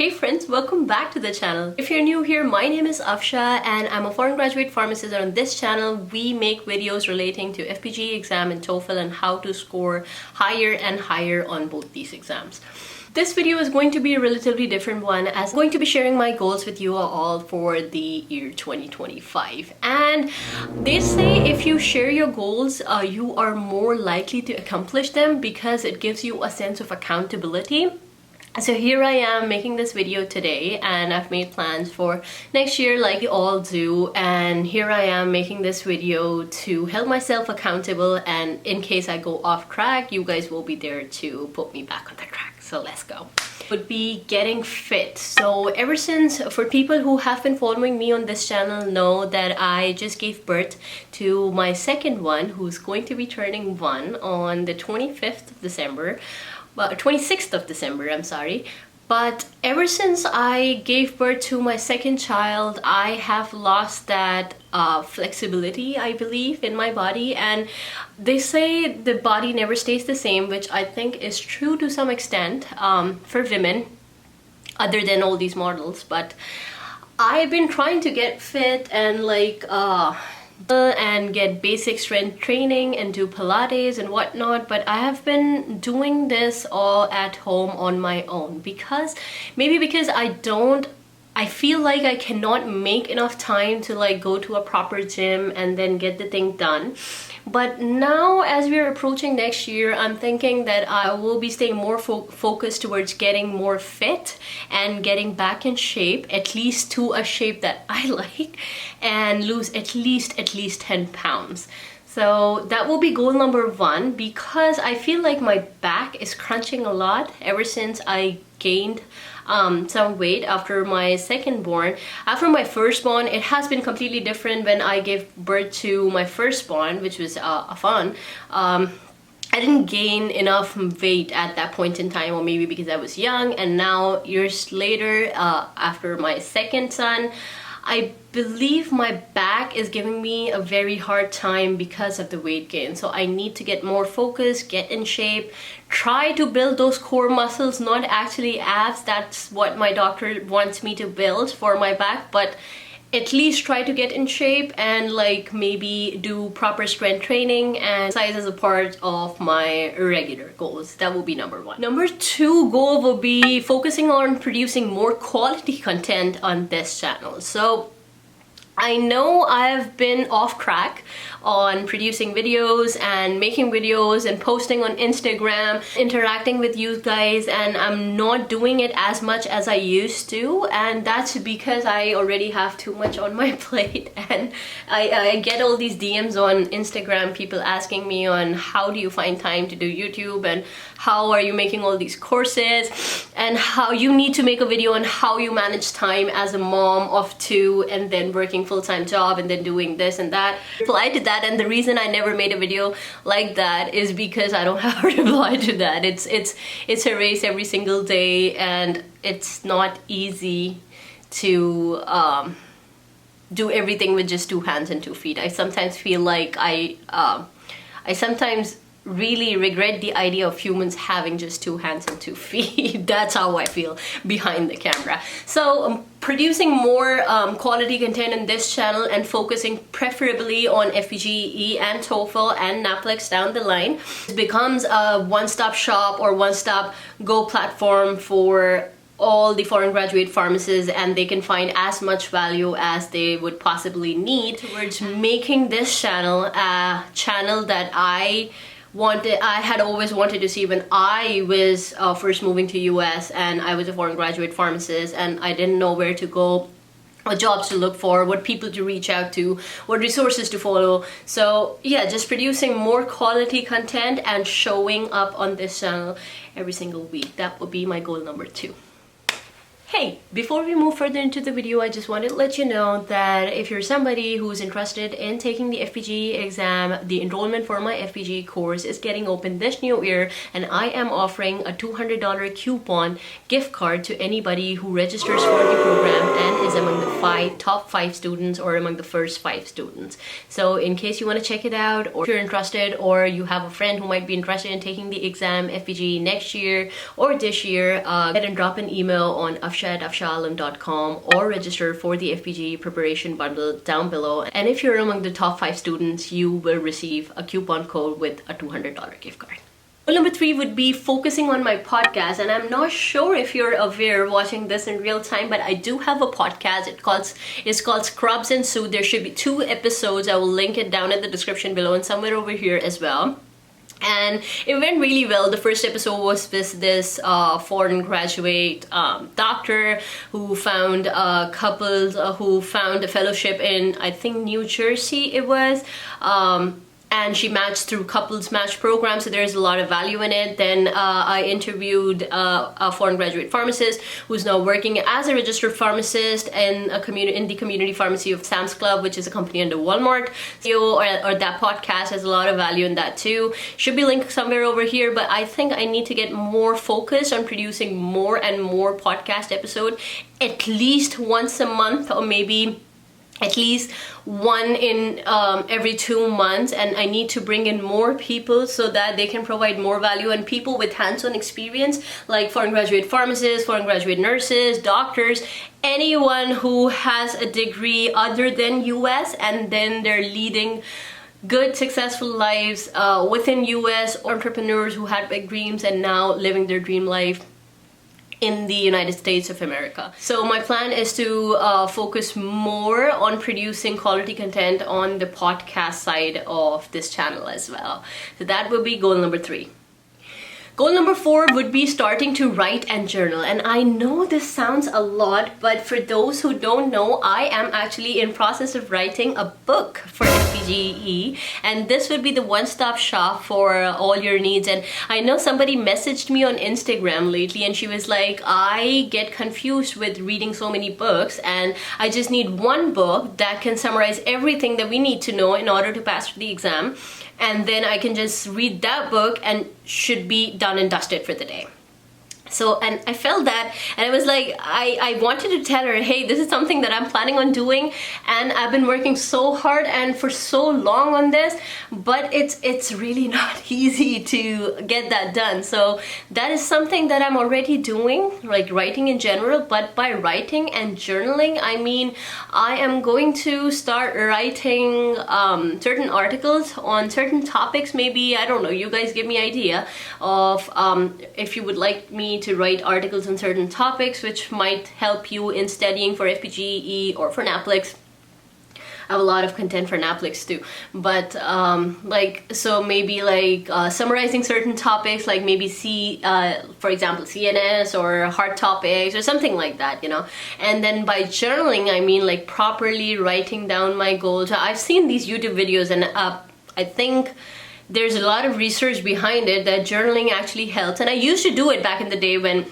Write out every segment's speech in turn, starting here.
Hey friends, welcome back to the channel. If you're new here, my name is Afsha and I'm a foreign graduate pharmacist, and on this channel we make videos relating to FPGE exam and TOEFL and how to score higher and higher on both these exams. This video is going to be a relatively different one, as I'm going to be sharing my goals with you all for the year 2025. And they say if you share your goals, you are more likely to accomplish them because it gives you a sense of accountability. So here I am making this video today, and I've made plans for next year like you all do, and here I am making this video to help myself accountable, and in case I go off track, you guys will be there to put me back on the track. So let's go. Would be getting fit. So ever since, for people who have been following me on this channel know that I just gave birth to my second one, who's going to be turning 1 on the 25th of December. Well, 26th of December, I'm sorry. But ever since I gave birth to my second child, I have lost that flexibility, I believe, in my body. And they say the body never stays the same, which I think is true to some extent for women, other than all these models. But I've been trying to get fit and and get basic strength training and do Pilates and whatnot, but I have been doing this all at home on my own because I feel like I cannot make enough time to go to a proper gym and then get the thing done. But now, as we're approaching next year, I'm thinking that I will be staying more focused towards getting more fit and getting back in shape, at least to a shape that I like, and lose at least 10 pounds. So that will be goal number 1, because I feel like my back is crunching a lot ever since I gained some weight after my second born. After my firstborn, it has been completely different. When I gave birth to my firstborn, which was fun, I didn't gain enough weight at that point in time, or maybe because I was young. And now, years later, after my second son, I believe my back is giving me a very hard time because of the weight gain. So I need to get more focused, get in shape, try to build those core muscles, not actually abs. That's what my doctor wants me to build for my back, but at least try to get in shape and maybe do proper strength training and exercise as a part of my regular goals. That will be number 1. Number 2 goal will be focusing on producing more quality content on this channel. So I know I've been off track on producing videos and making videos and posting on Instagram, interacting with you guys, and I'm not doing it as much as I used to, and that's because I already have too much on my plate. And I get all these DMs on Instagram, people asking me on how do you find time to do YouTube, and how are you making all these courses, and how you need to make a video on how you manage time as a mom of 2 and then working full-time job and then doing this and that. Reply to that, and the reason I never made a video like that is because I don't have a reply to that. It's a race every single day, and it's not easy to do everything with just 2 hands and 2 feet. I sometimes feel like I sometimes really regret the idea of humans having just 2 hands and 2 feet. That's how I feel behind the camera. So producing more quality content in this channel and focusing preferably on FPGEE and TOEFL and NAPLEX down the line becomes a one-stop shop or one-stop go platform for all the foreign graduate pharmacists, and they can find as much value as they would possibly need towards making this channel a channel that I had always wanted to see when I was first moving to US, and I was a foreign graduate pharmacist and I didn't know where to go, what jobs to look for, what people to reach out to, what resources to follow. So yeah, just producing more quality content and showing up on this channel every single week. That would be my goal number 2. Hey, before we move further into the video, I just wanted to let you know that if you're somebody who's interested in taking the FPGE exam, the enrollment for my FPGE course is getting open this new year, and I am offering a $200 coupon gift card to anybody who registers for the program and is among the top 5 students or among the first 5 students. So in case you want to check it out, or if you're interested, or you have a friend who might be interested in taking the exam FPGE next year or this year, go ahead and drop an email on afsha@afshaalam.com or register for the FPGE preparation bundle down below. And if you're among the top 5 students, you will receive a coupon code with a $200 gift card. Goal number 3 would be focusing on my podcast, and I'm not sure if you're aware watching this in real time, but I do have a podcast. It's called Scrubs and Sue. There should be 2 episodes. I will link it down in the description below and somewhere over here as well. And it went really well. The first episode was with this foreign graduate doctor who found couples who found a fellowship in, I think, New Jersey it was. And she matched through couples match program, so there's a lot of value in it. Then I interviewed a foreign graduate pharmacist who's now working as a registered pharmacist in the community pharmacy of Sam's Club, which is a company under Walmart. Or that podcast has a lot of value in that too. Should be linked somewhere over here, but I think I need to get more focused on producing more and more podcast episodes, at least once a month, or maybe at least one in every 2 months. And I need to bring in more people so that they can provide more value, and people with hands-on experience like foreign graduate pharmacists, foreign graduate nurses, doctors, anyone who has a degree other than US and then they're leading good successful lives within US, entrepreneurs who had big dreams and now living their dream life in the United States of America. So my plan is to focus more on producing quality content on the podcast side of this channel as well. So that would be goal number 3. Goal number 4 would be starting to write and journal. And I know this sounds a lot, but for those who don't know, I am actually in process of writing a book for FPGEE, and this would be the one-stop shop for all your needs. And I know somebody messaged me on Instagram lately and she was like, I get confused with reading so many books and I just need one book that can summarize everything that we need to know in order to pass the exam. And then I can just read that book and should be done and dusted for the day. So, and I felt that, and I was like, I wanted to tell her, hey, this is something that I'm planning on doing, and I've been working so hard and for so long on this, but it's really not easy to get that done. So that is something that I'm already doing, like writing in general, but by writing and journaling, I mean, I am going to start writing certain articles on certain topics. Maybe, I don't know, you guys give me idea of if you would like me to write articles on certain topics which might help you in studying for FPGEE or for NAPLEX. I have a lot of content for NAPLEX too, but so maybe summarizing certain topics, like maybe for example CNS or hard topics or something like that, you know. And then by journaling, I mean like properly writing down my goals. I've seen these YouTube videos, and I think there's a lot of research behind it that journaling actually helps. And I used to do it back in the day when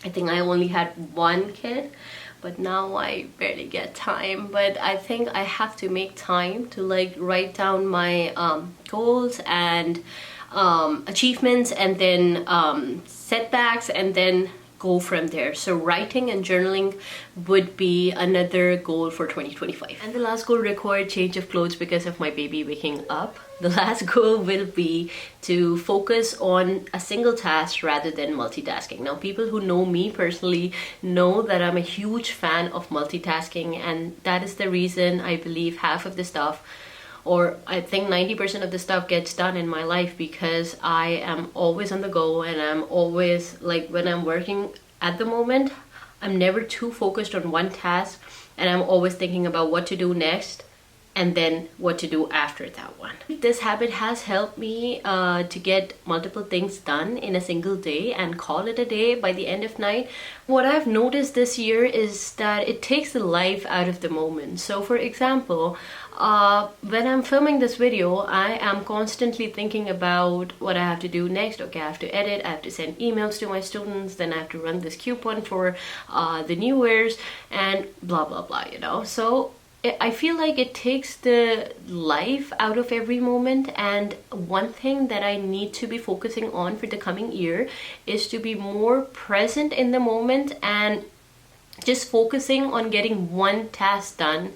I think I only had 1 kid, but now I barely get time. But I think I have to make time to like write down my goals and achievements, and then setbacks, and then go from there. So writing and journaling would be another goal for 2025. And the last goal required change of clothes because of my baby waking up. The last goal will be to focus on a single task rather than multitasking. Now, people who know me personally know that I'm a huge fan of multitasking, and that is the reason I believe half of the stuff, or I think 90% of the stuff, gets done in my life, because I am always on the go, and I'm always, like, when I'm working at the moment, I'm never too focused on one task, and I'm always thinking about what to do next and then what to do after that one. This habit has helped me to get multiple things done in a single day and call it a day by the end of night. What I've noticed this year is that it takes the life out of the moment. So for example, when I'm filming this video, I am constantly thinking about what I have to do next. Okay, I have to edit, I have to send emails to my students, then I have to run this coupon for the New Year's, and blah blah blah, you know. So I feel like it takes the life out of every moment, and one thing that I need to be focusing on for the coming year is to be more present in the moment and just focusing on getting one task done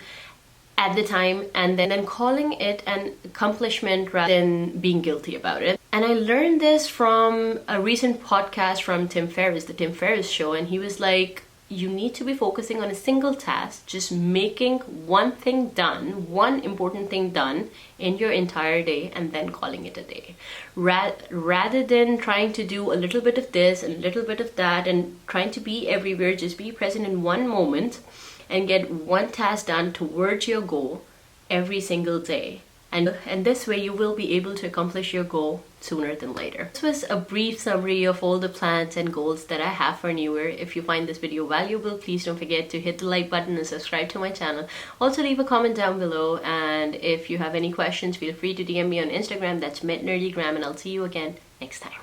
at the time, and then calling it an accomplishment rather than being guilty about it. And I learned this from a recent podcast from Tim Ferriss, the Tim Ferriss Show, and he was like, you need to be focusing on a single task, just making one thing done, one important thing done in your entire day, and then calling it a day. Rather than trying to do a little bit of this and a little bit of that and trying to be everywhere, just be present in one moment and get one task done towards your goal every single day. And this way you will be able to accomplish your goal sooner than later. This was a brief summary of all the plans and goals that I have for New Year. If you find this video valuable, please don't forget to hit the like button and subscribe to my channel. Also leave a comment down below, and if you have any questions, feel free to DM me on Instagram. That's @nerdygram, and I'll see you again next time.